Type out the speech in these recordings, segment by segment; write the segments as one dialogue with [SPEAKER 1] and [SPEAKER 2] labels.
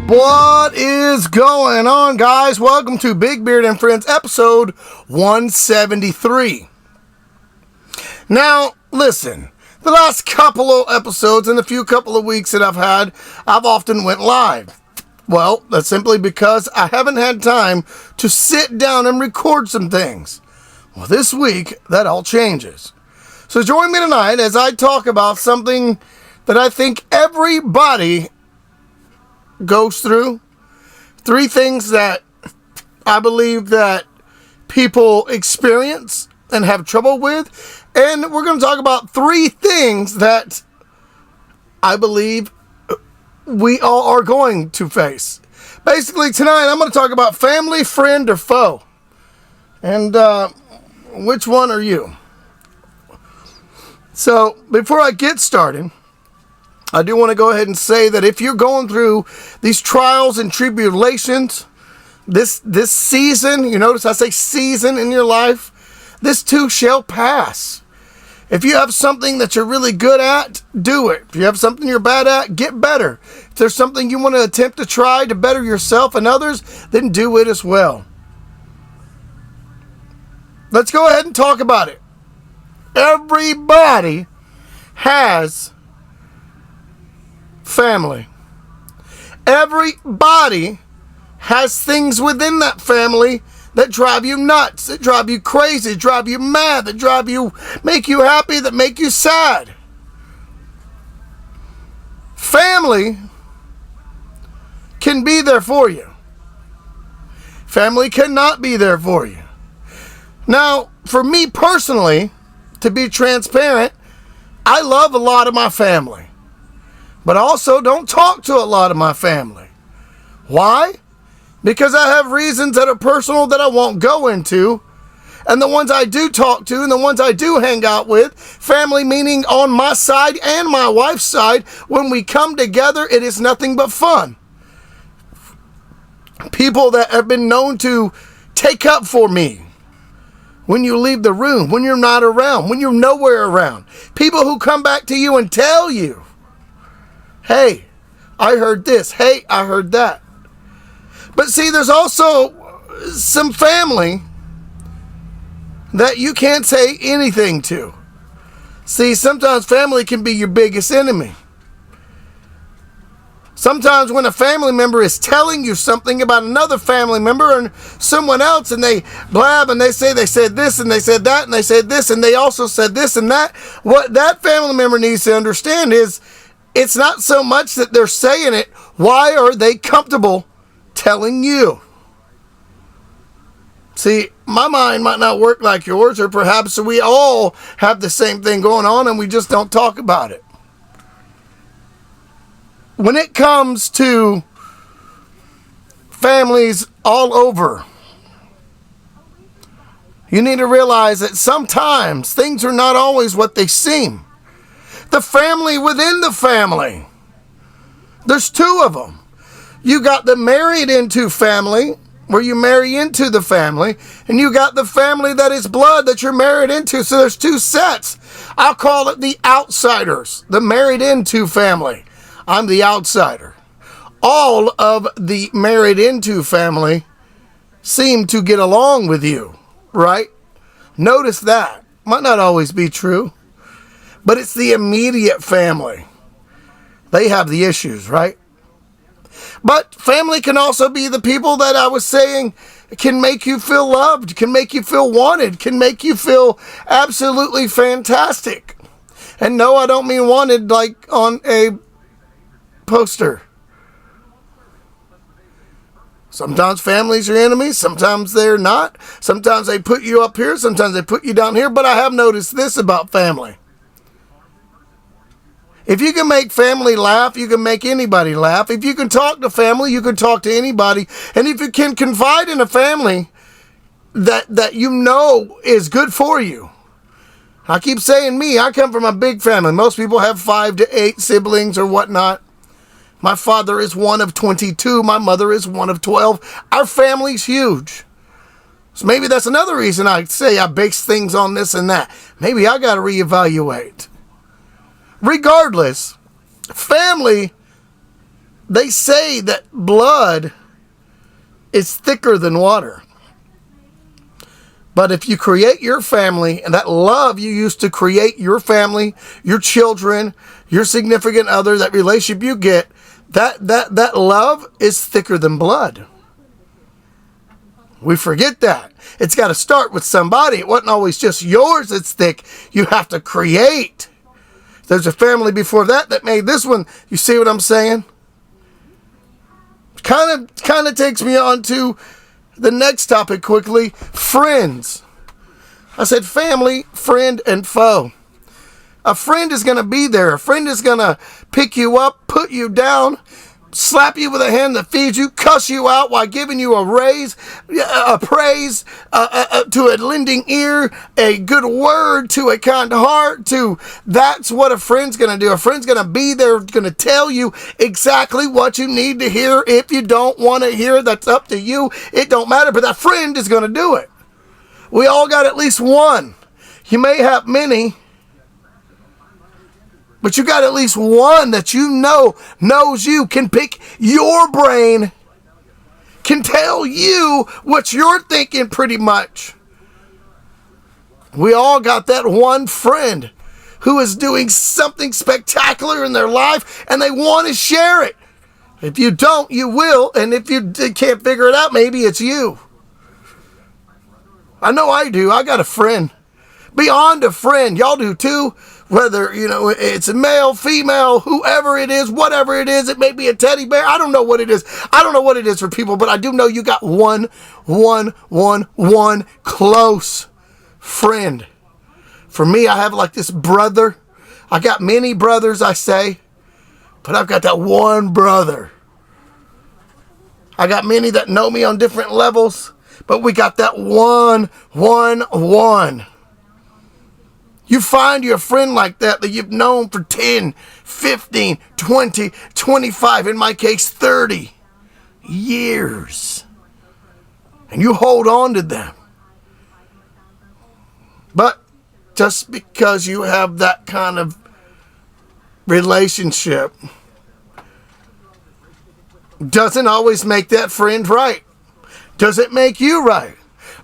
[SPEAKER 1] What is going on, guys? Welcome to Big Beard and Friends, episode 173. Now, listen, the last couple of episodes and the couple of weeks that I've had, I've often went live. Well, that's simply because I haven't had time to sit down and record some things. Well, this week, that all changes. So join me tonight as I talk about something that I think everybody goes through. 3 things that I believe that people experience and have trouble with. And we're going to talk about 3 things that I believe we all are going to face. Basically, tonight I'm going to talk about family, friend, or foe. And which one are you? So, before I get started, I do want to go ahead and say that if you're going through these trials and tribulations, this season, you notice I say season in your life, this too shall pass. If you have something that you're really good at, do it. If you have something you're bad at, get better. If there's something you want to attempt to try to better yourself and others, then do it as well. Let's go ahead and talk about it. Everybody has family. Everybody has things within that family that drive you nuts, that drive you crazy, that drive you mad, that make you happy, that make you sad. Family can be there for you. Family cannot be there for you. Now, for me personally, to be transparent, I love a lot of my family. But also don't talk to a lot of my family. Why? Because I have reasons that are personal that I won't go into. And the ones I do talk to and the ones I do hang out with, family meaning on my side and my wife's side, when we come together, it is nothing but fun. People that have been known to take up for me when you leave the room, when you're not around, when you're nowhere around. People who come back to you and tell you, hey, I heard this. Hey, I heard that. But see, there's also some family that you can't say anything to. See, sometimes family can be your biggest enemy. Sometimes when a family member is telling you something about another family member and someone else, and they blab and they say they said this and they said that and they said this and they also said this and that, what that family member needs to understand is it's not so much that they're saying it. Why are they comfortable telling you? See, my mind might not work like yours, or perhaps we all have the same thing going on and we just don't talk about it. When it comes to families all over, you need to realize that sometimes things are not always what they seem. The family within the family. There's 2 of them. You got the married into family, where you marry into the family, and you got the family that is blood that you're married into. So there's 2 sets. I'll call it the outsiders, the married into family. I'm the outsider. All of the married into family seem to get along with you, right? Notice that. Might not always be true. But it's the immediate family. They have the issues, right? But family can also be the people that I was saying can make you feel loved, can make you feel wanted, can make you feel absolutely fantastic. And no, I don't mean wanted like on a poster. Sometimes families are enemies, sometimes they're not. Sometimes they put you up here, sometimes they put you down here. But I have noticed this about family. If you can make family laugh, you can make anybody laugh. If you can talk to family, you can talk to anybody. And if you can confide in a family that you know is good for you. I keep saying me, I come from a big family. Most people have 5 to 8 siblings or whatnot. My father is one of 22. My mother is one of 12. Our family's huge. So maybe that's another reason I say I base things on this and that. Maybe I got to reevaluate. Regardless, family, they say that blood is thicker than water. But if you create your family and that love you used to create your family, your children, your significant other, that relationship you get, that love is thicker than blood. We forget that. It's got to start with somebody. It wasn't always just yours that's thick. You have to create. There's a family before that made this one. You see what I'm saying? Kind of takes me on to the next topic quickly. Friends. I said family, friend, and foe. A friend is going to be there. A friend is going to pick you up, put you down, slap you with a hand that feeds you, cuss you out while giving you a raise, a praise, to a lending ear, a good word, to a kind heart, that's what a friend's going to do. A friend's going to be there, going to tell you exactly what you need to hear. If you don't want to hear, that's up to you. It don't matter, but that friend is going to do it. We all got at least one. You may have many, but you got at least one that you know knows you, can pick your brain, can tell you what you're thinking pretty much. We all got that one friend who is doing something spectacular in their life and they want to share it. If you don't, you will. And if you can't figure it out, maybe it's you. I know I do. I got a friend. Beyond a friend. Y'all do too. Whether, it's a male, female, whoever it is, whatever it is, it may be a teddy bear. I don't know what it is. I don't know what it is for people, but I do know you got one close friend. For me, I have like this brother. I got many brothers, I say, but I've got that one brother. I got many that know me on different levels, but we got that one. You find your friend like that you've known for 10, 15, 20, 25, in my case, 30 years. And you hold on to them. But just because you have that kind of relationship doesn't always make that friend right. Does it make you right?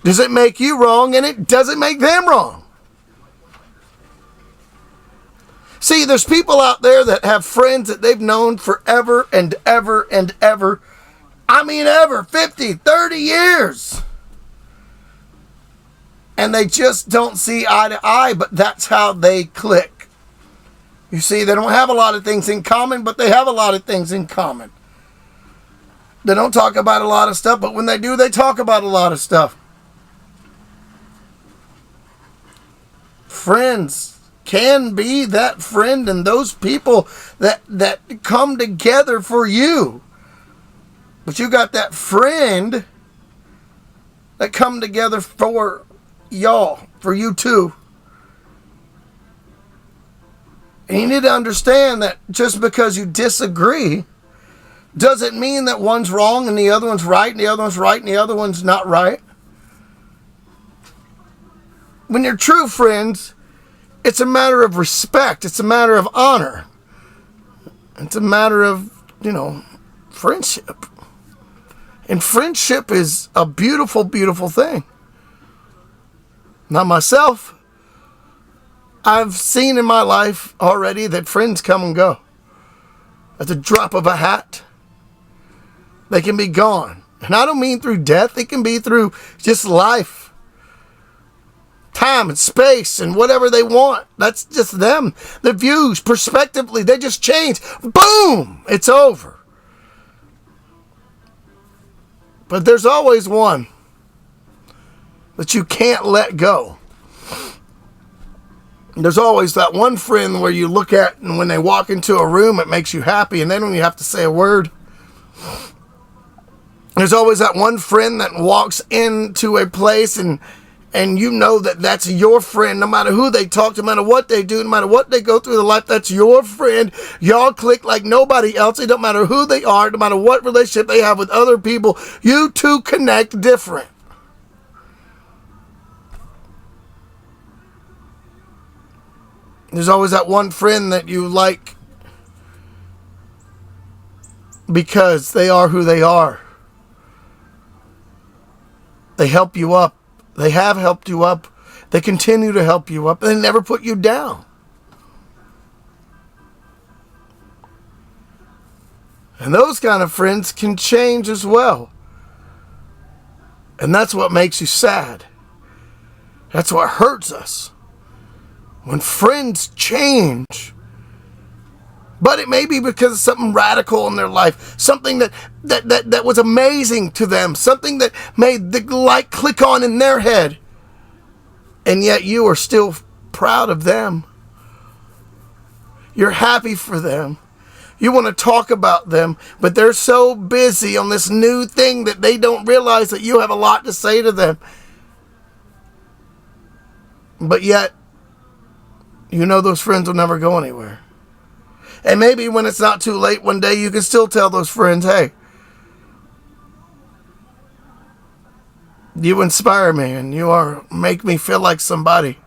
[SPEAKER 1] Does it make you wrong? And it doesn't make them wrong. See, there's people out there that have friends that they've known forever and ever and ever. I mean ever, 50, 30 years. And they just don't see eye to eye, but that's how they click. You see, they don't have a lot of things in common, but they have a lot of things in common. They don't talk about a lot of stuff, but when they do, they talk about a lot of stuff. Friends can be that friend and those people that come together for you. But you got that friend that come together for y'all, for you too. And you need to understand that just because you disagree doesn't mean that one's wrong and the other one's right and the other one's right and the other one's not right. When you're true friends, it's a matter of respect. It's a matter of honor. It's a matter of, friendship. And friendship is a beautiful, beautiful thing. Not myself. I've seen in my life already that friends come and go. At the drop of a hat. They can be gone. And I don't mean through death. It can be through just life. Time and space and whatever they want. That's just them. The views, perspectively, they just change. Boom! It's over. But there's always one that you can't let go. There's always that one friend where you look at and when they walk into a room, it makes you happy and they don't even have to say a word. There's always that one friend that walks into a place and you know that that's your friend, no matter who they talk to, no matter what they do, no matter what they go through in life, that's your friend. Y'all click like nobody else. It don't matter who they are, no matter what relationship they have with other people, you two connect different. There's always that one friend that you like because they are who they are. They help you up. They have helped you up. They continue to help you up. They never put you down. And those kind of friends can change as well. And that's what makes you sad. That's what hurts us. When friends change. But it may be because of something radical in their life. Something that was amazing to them. Something that made the light click on in their head. And yet you are still proud of them. You're happy for them. You want to talk about them. But they're so busy on this new thing that they don't realize that you have a lot to say to them. But yet, you know those friends will never go anywhere. And maybe when it's not too late one day, you can still tell those friends, hey, you inspire me and make me feel like somebody.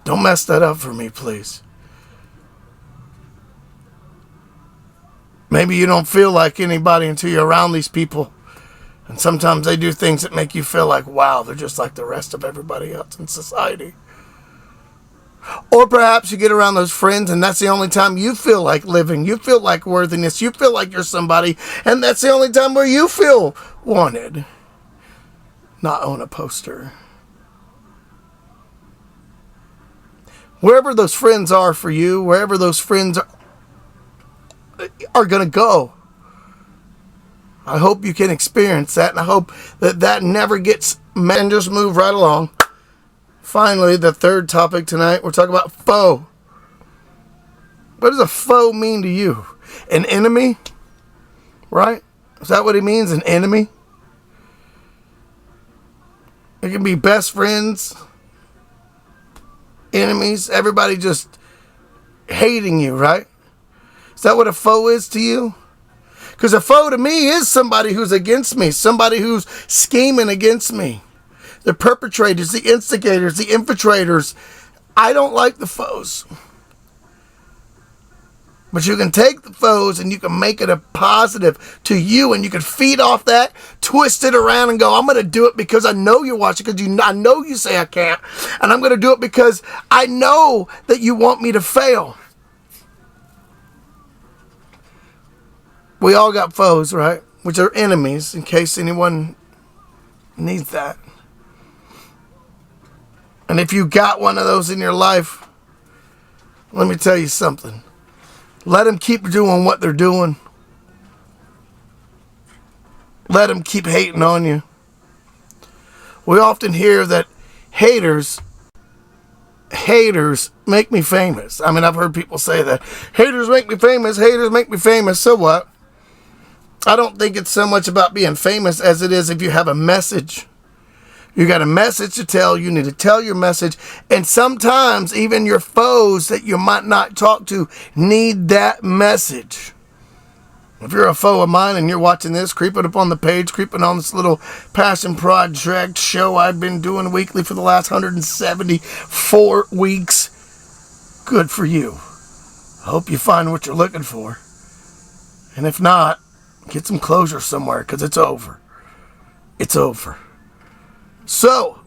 [SPEAKER 1] Don't mess that up for me, please. Maybe you don't feel like anybody until you're around these people. And sometimes they do things that make you feel like, wow, they're just like the rest of everybody else in society. Or perhaps you get around those friends and that's the only time you feel like living. You feel like worthiness. You feel like you're somebody. And that's the only time where you feel wanted. Not on a poster. Wherever those friends are for you, wherever those friends are going to go, I hope you can experience that. And I hope that never gets met. And just move right along. Finally, the third topic tonight, we're talking about foe. What does a foe mean to you? An enemy? Right? Is that what it means, an enemy? It can be best friends, enemies, everybody just hating you, right? Is that what a foe is to you? Because a foe to me is somebody who's against me, somebody who's scheming against me. The perpetrators, the instigators, the infiltrators. I don't like the foes. But you can take the foes and you can make it a positive to you and you can feed off that, twist it around and go, I'm going to do it because I know you're watching, because I know you say I can't. And I'm going to do it because I know that you want me to fail. We all got foes, right? Which are enemies, in case anyone needs that. And if you got one of those in your life, let me tell you something. Let them keep doing what they're doing. Let them keep hating on you. We often hear that haters make me famous. I mean, I've heard people say that. Haters make me famous. Haters make me famous. So what? I don't think it's so much about being famous as it is if you have a message. You got a message to tell. You need to tell your message. And sometimes even your foes that you might not talk to need that message. If you're a foe of mine and you're watching this, creeping up on the page, creeping on this little passion project show I've been doing weekly for the last 174 weeks, good for you. I hope you find what you're looking for. And if not, get some closure somewhere, because it's over. It's over. So,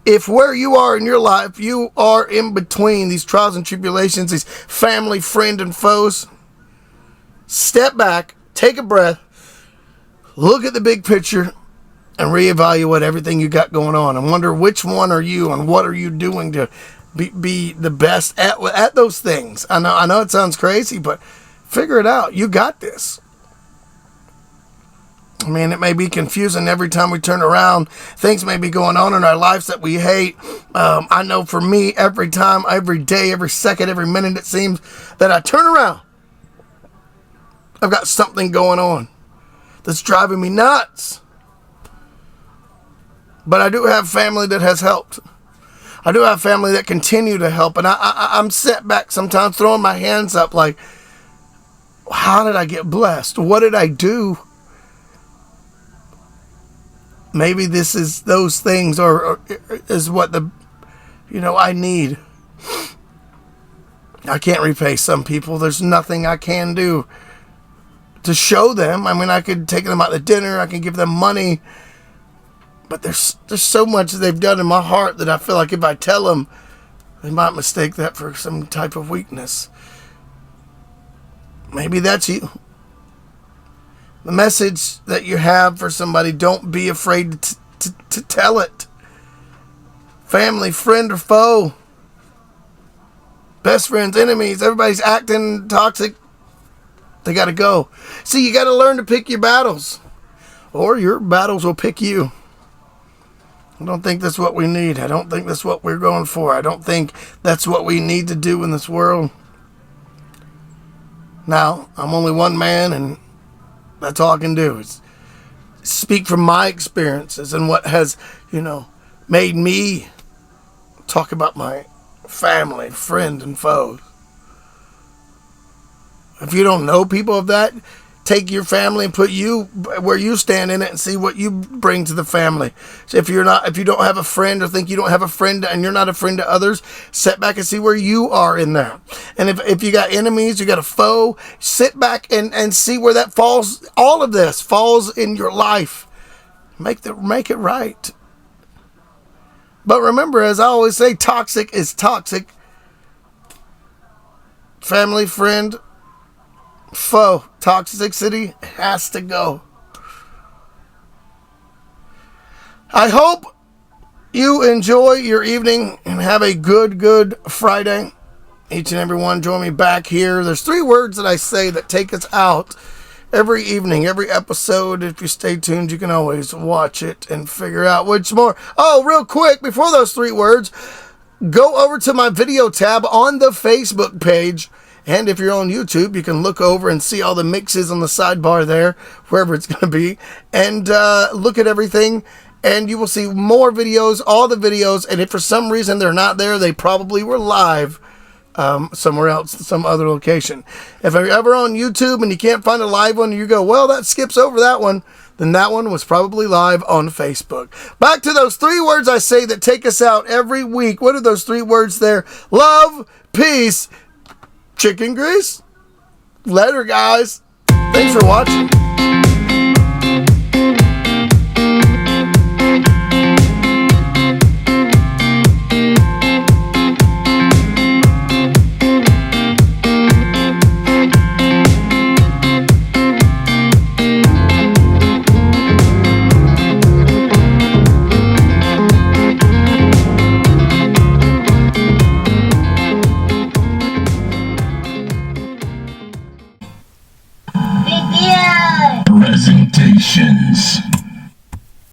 [SPEAKER 1] if where you are in your life, you are in between these trials and tribulations, these family, friend, and foes, step back, take a breath, look at the big picture, and reevaluate everything you got going on, and wonder which one are you and what are you doing to be the best at those things. I know it sounds crazy, but figure it out. You got this. I mean, it may be confusing every time we turn around. Things may be going on in our lives that we hate. I know for me, every time, every day, every second, every minute, it seems that I turn around, I've got something going on that's driving me nuts. But I do have family that has helped. I do have family that continue to help. And I'm set back sometimes throwing my hands up like, how did I get blessed? What did I do? Maybe this is those things or is what I need. I can't repay some people. There's nothing I can do to show them. I mean, I could take them out to dinner. I can give them money. But there's so much they've done in my heart that I feel like if I tell them, they might mistake that for some type of weakness. Maybe that's you. The message that you have for somebody, don't be afraid to tell it. Family, friend, or foe. Best friends, enemies, everybody's acting toxic. They got to go. See, you got to learn to pick your battles, or your battles will pick you. I don't think that's what we need. I don't think that's what we're going for. I don't think that's what we need to do in this world. Now, I'm only one man, and that's all I can do is speak from my experiences and what has, made me talk about my family, friend, and foes. If you don't know people of that, take your family and put you where you stand in it and see what you bring to the family. So if you don't have a friend or think you don't have a friend and you're not a friend to others, sit back and see where you are in there. And if you got enemies, you got a foe, sit back and see where that falls. All of this falls in your life. Make it right. But remember, as I always say, toxic is toxic. Family, friend, foe, toxicity has to go. I hope you enjoy your evening and have a good Friday. Each and every one, join me back here. There's 3 words that I say that take us out every evening, every episode. If you stay tuned, you can always watch it and figure out which more. Oh, real quick, before those 3 words, go over to my video tab on the Facebook page. And if you're on YouTube, you can look over and see all the mixes on the sidebar there, wherever it's going to be. And look at everything, and you will see more videos, all the videos. And if for some reason they're not there, they probably were live somewhere else, some other location. If you're ever on YouTube and you can't find a live one, and you go, well, that skips over that one, then that one was probably live on Facebook. Back to those 3 words I say that take us out every week. What are those 3 words there? Love, peace, chicken grease. Later, guys. Thanks for watching.